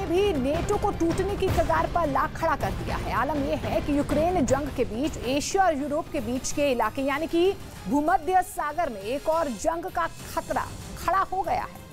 ने भी नेटो को टूटने की कगार पर ला खड़ा कर दिया है। आलम यह है कि यूक्रेन जंग के बीच एशिया और यूरोप के बीच के इलाके यानी कि भूमध्य सागर में एक और जंग का खतरा खड़ा हो गया है।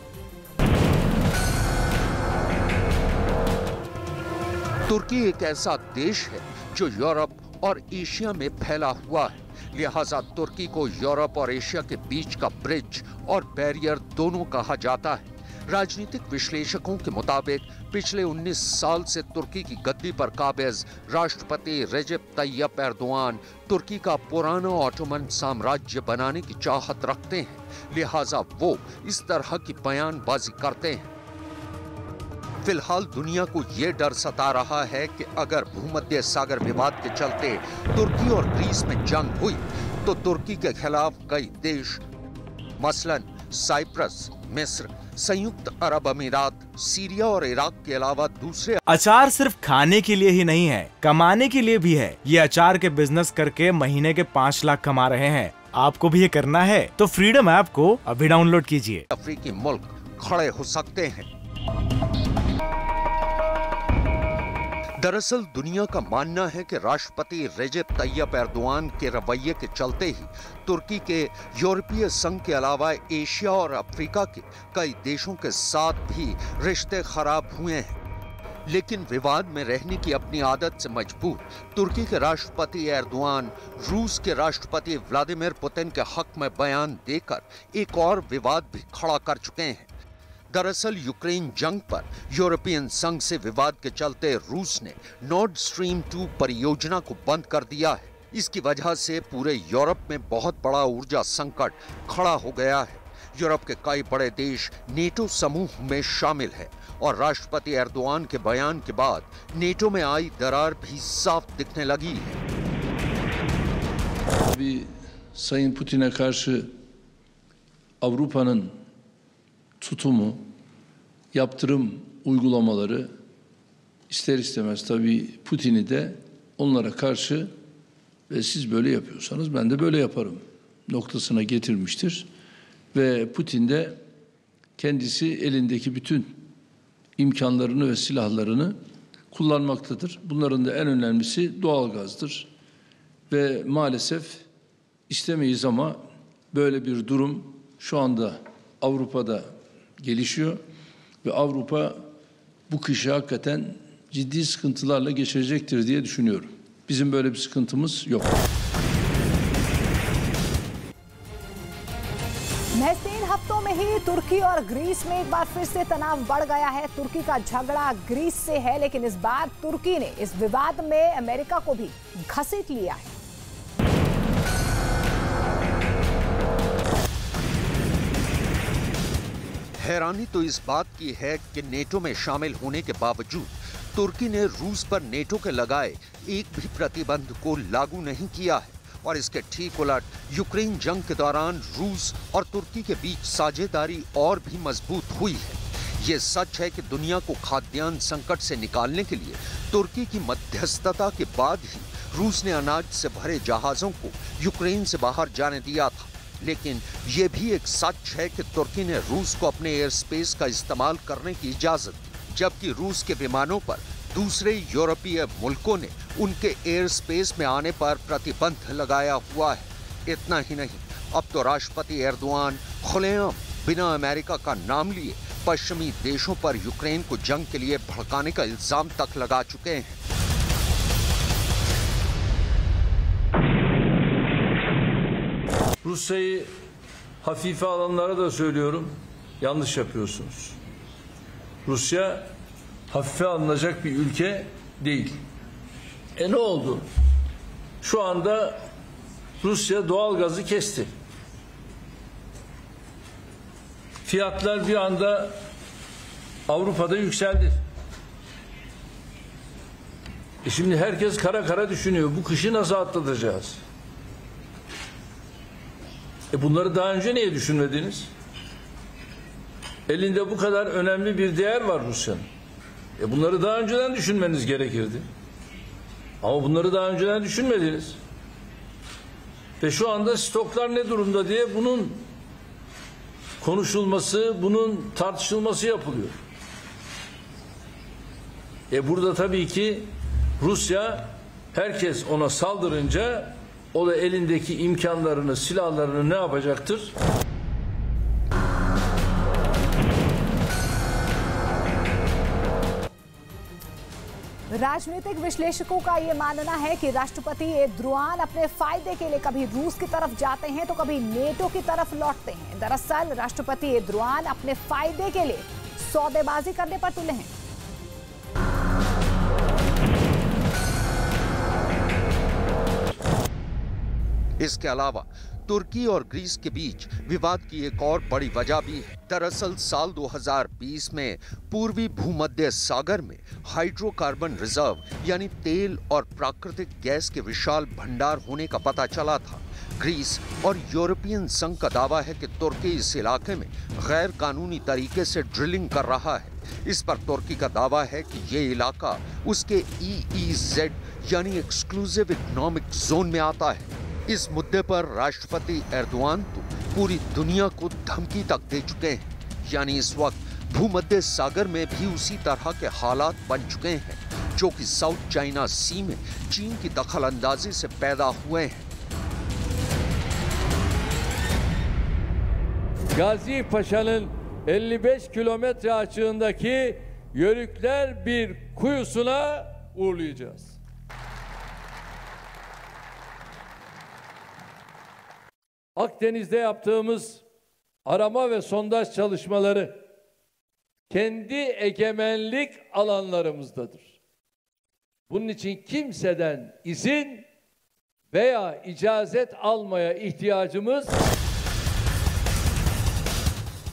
तुर्की एक ऐसा देश है जो यूरोप और एशिया में फैला हुआ है, लिहाजा तुर्की को यूरोप और एशिया के बीच का ब्रिज और बैरियर दोनों कहा जाता है। राजनीतिक विश्लेषकों के मुताबिक पिछले 19 साल से तुर्की की गद्दी पर काबिज राष्ट्रपति रेजेप तैयप एर्दोआन तुर्की का पुराना ऑटोमन साम्राज्य बनाने की चाहत रखते हैं, लिहाजा वो इस तरह की बयानबाजी करते हैं। फिलहाल दुनिया को ये डर सता रहा है कि अगर भूमध्य सागर विवाद के चलते तुर्की और ग्रीस में जंग हुई तो तुर्की के खिलाफ कई देश मसलन साइप्रस, मिस्र, संयुक्त अरब अमीरात, सीरिया और इराक के अलावा दूसरे। अचार सिर्फ खाने के लिए ही नहीं है, कमाने के लिए भी है। ये अचार के बिजनेस करके महीने के 5 लाख कमा रहे हैं। आपको भी ये करना है तो फ्रीडम ऐप को अभी डाउनलोड कीजिए। अफ्रीकी मुल्क खड़े हो सकते हैं। दरअसल दुनिया का मानना है कि राष्ट्रपति रेजेप तैयप एर्दोआन के रवैये के चलते ही तुर्की के यूरोपीय संघ के अलावा एशिया और अफ्रीका के कई देशों के साथ भी रिश्ते खराब हुए हैं। लेकिन विवाद में रहने की अपनी आदत से मजबूर तुर्की के राष्ट्रपति एर्दोआन रूस के राष्ट्रपति व्लादिमीर पुतिन के हक में बयान देकर एक और विवाद भी खड़ा कर चुके हैं। दरअसल यूक्रेन जंग पर यूरोपियन संघ से विवाद के चलते रूस ने नॉर्ड स्ट्रीम 2 परियोजना को बंद कर दिया है। इसकी वजह से पूरे यूरोप में बहुत बड़ा ऊर्जा संकट खड़ा हो गया है। यूरोप के कई बड़े देश नेटो समूह में शामिल है और राष्ट्रपति एर्दोआन के बयान के बाद नेटो में आई दरार भी साफ दिखने लगी है। Tabii Sayın Putin'e karşı Avrupa'nın tutumu, yaptırım uygulamaları ister istemez tabii Putin'i de onlara karşı ve siz böyle yapıyorsanız ben de böyle yaparım noktasına getirmiştir. Ve Putin de kendisi elindeki bütün imkanlarını ve silahlarını kullanmaktadır. Bunların da en önemlisi doğalgazdır. Ve maalesef istemeyiz ama böyle bir durum şu anda Avrupa'da gelişiyor ve Avrupa bu kışı hakikaten ciddi sıkıntılarla geçirecektir diye düşünüyorum. Bizim böyle bir sıkıntımız yok. महज 3 हफ्तों में ही तुर्की और Greece में एक बार फिर से तनाव बढ़ गया है। तुर्की का झगड़ा ग्रीस से है, लेकिन इस बार तुर्की ने इस विवाद में अमेरिका को भी घसीट लिया है। हैरानी तो इस बात की है कि नेटो में शामिल होने के बावजूद तुर्की ने रूस पर नेटो के लगाए एक भी प्रतिबंध को लागू नहीं किया है और इसके ठीक उलट यूक्रेन जंग के दौरान रूस और तुर्की के बीच साझेदारी और भी मजबूत हुई है। ये सच है कि दुनिया को खाद्यान्न संकट से निकालने के लिए तुर्की की मध्यस्थता के बाद ही रूस ने अनाज से भरे जहाजों को यूक्रेन से बाहर जाने दिया था। लेकिन ये भी एक सच है कि तुर्की ने रूस को अपने एयर स्पेस का इस्तेमाल करने की इजाजत दी, जबकि रूस के विमानों पर दूसरे यूरोपीय मुल्कों ने उनके एयर स्पेस में आने पर प्रतिबंध लगाया हुआ है। इतना ही नहीं, अब तो राष्ट्रपति एर्दोआन खुलेआम बिना अमेरिका का नाम लिए पश्चिमी देशों पर यूक्रेन को जंग के लिए भड़काने का इल्जाम तक लगा चुके हैं। Rusya'yı hafife alanlara da söylüyorum, yanlış yapıyorsunuz. Rusya hafife alınacak bir ülke değil. Ne oldu? Şu anda Rusya doğal gazı kesti. Fiyatlar bir anda Avrupa'da yükseldi. Şimdi herkes kara kara düşünüyor. Bu kışı nasıl atlatacağız? Bunları daha önce niye düşünmediniz? Elinde bu kadar önemli bir değer var Rusya'nın. Bunları daha önceden düşünmeniz gerekirdi. Ama bunları daha önceden düşünmediniz. Ve şu anda stoklar ne durumda diye bunun konuşulması, bunun tartışılması yapılıyor. Burada tabii ki Rusya herkes ona saldırınca o da elindeki imkanlarını, silahlarını ne yapacaktır? राजनीतिक विश्लेषकों का ये मानना है कि राष्ट्रपति Erdogan अपने फायदे के लिए कभी रूस की तरफ जाते हैं तो कभी नेटो की तरफ लौटते हैं। दरअसल राष्ट्रपति एर्दोआन अपने फायदे के लिए सौदेबाजी करने पर तुले हैं। इसके अलावा तुर्की और ग्रीस के बीच विवाद की एक और बड़ी वजह भी है। दरअसल साल 2020 में पूर्वी भूमध्य सागर में हाइड्रोकार्बन रिजर्व यानी तेल और प्राकृतिक गैस के विशाल भंडार होने का पता चला था। ग्रीस और यूरोपियन संघ का दावा है कि तुर्की इस इलाके में गैर कानूनी तरीके से ड्रिलिंग कर रहा है। इस पर तुर्की का दावा है कि ये इलाका उसके EEZ यानी एक्सक्लूसिव इकोनॉमिक जोन में आता है। इस मुद्दे पर राष्ट्रपति एर्दोआन तो पूरी दुनिया को धमकी तक दे चुके हैं, यानी इस वक्त भूमध्य सागर में भी उसी तरह के हालात बन चुके हैं जो कि साउथ चाइना सी में चीन की दखलंदाजी से पैदा हुए हैं। Gazi Paşa'nın 55 kilometre açığındaki Yörükler bir kuyusuna uğurlayacağız. Akdeniz'de yaptığımız arama ve sondaj çalışmaları kendi egemenlik alanlarımızdadır. Bunun için kimseden izin veya icazet almaya ihtiyacımız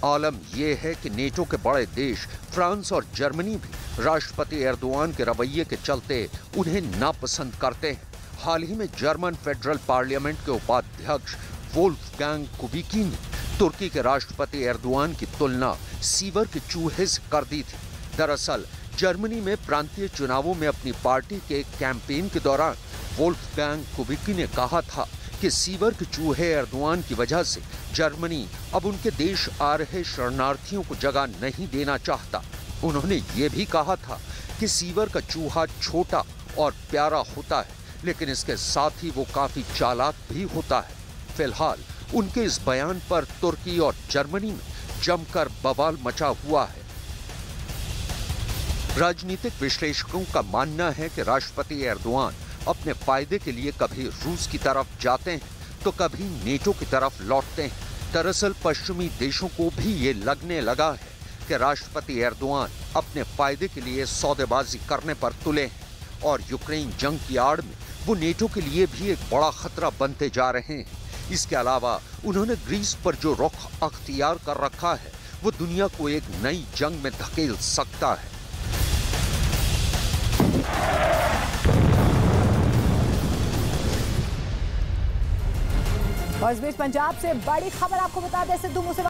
आलम यह है कि नेटो के बड़े देश फ्रांस और जर्मनी भी राष्ट्रपति एर्दोआन के रवैये के चलते उन्हें नापसंद करते हैं। हाल ही में जर्मन फेडरल पार्लियामेंट के उपाध्यक्ष वोल्फगैंग कुबिकी ने तुर्की के राष्ट्रपति एर्दोआन की तुलना सीवर के चूहे से कर दी थी। दरअसल जर्मनी में प्रांतीय चुनावों में अपनी पार्टी के कैंपेन के दौरान वोल्फगैंग कुबिकी ने कहा था कि सीवर के चूहे एर्दोआन की वजह से जर्मनी अब उनके देश आ रहे शरणार्थियों को जगह नहीं देना चाहता। उन्होंने ये भी कहा था कि सीवर का चूहा छोटा और प्यारा होता है, लेकिन इसके साथ ही वो काफी चालाक भी होता है। फिलहाल उनके इस बयान पर तुर्की और जर्मनी में जमकर बवाल मचा हुआ है। राजनीतिक विश्लेषकों का मानना है कि राष्ट्रपति एर्दोआन अपने फायदे के लिए कभी रूस की तरफ जाते हैं तो कभी नेटो की तरफ लौटते हैं। दरअसल पश्चिमी देशों को भी ये लगने लगा है कि राष्ट्रपति एर्दोआन अपने फायदे के लिए सौदेबाजी करने पर तुले हैं और यूक्रेन जंग की आड़ में वो नेटो के लिए भी एक बड़ा खतरा बनते जा रहे हैं। इसके अलावा उन्होंने ग्रीस पर जो रुख अख्तियार कर रखा है वो दुनिया को एक नई जंग में धकेल सकता है। और इस बीच पंजाब से बड़ी खबर आपको बता दें, सिद्धू मूसेवाला